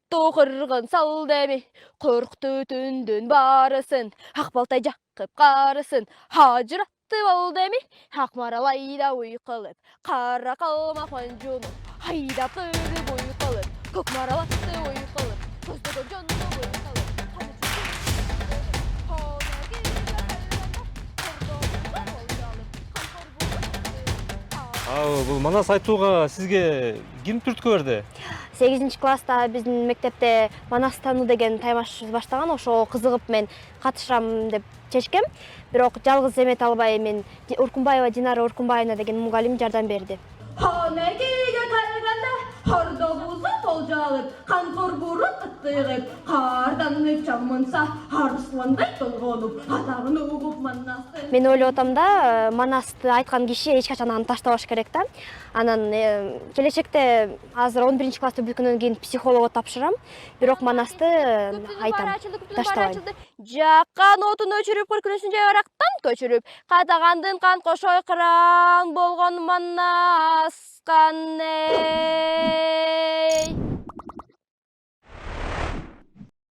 Кыргын сал деми, коркту түндүн барысын, ак балтай жакып карысын, хажыратты бол деми, ак маралайда уйкалып, кара калма конжуну, айдап кырып уйкалып, көк маралатты уйкалып, көздөгөн жонду уйкалып, каны чүчүп, кона кийге калганда, Бул манас айтууга сизге ким түрткү берди? 8-класста биздин мектепте манас таануу деген таймашыбыз баштаган, ошого кызыгып мен катышам деп чечкем. Бирок жалгыз эмети албай мен Уркунбаева Динара Уркунбаевна деген мугалим жардам берди. Хонекиге калганда хордо бузу толжалып, канкор бурут ыттыгып, кардан чамынса арсландай толгонуп, атагын угуп манасты. Мен ойлоп атам да, манасты айткан киши эч качан аны таштабаш керек да. Анан келечекте азыр 11-класста бүткөндөн кийин психологко тапшырам. Бирок манасты айтам, таштабайм. Жаккан отун өчүрүп, көркүнүсүн жайбарактан көчүрүп, кадагандын кан кошой кыран болгон манас кане.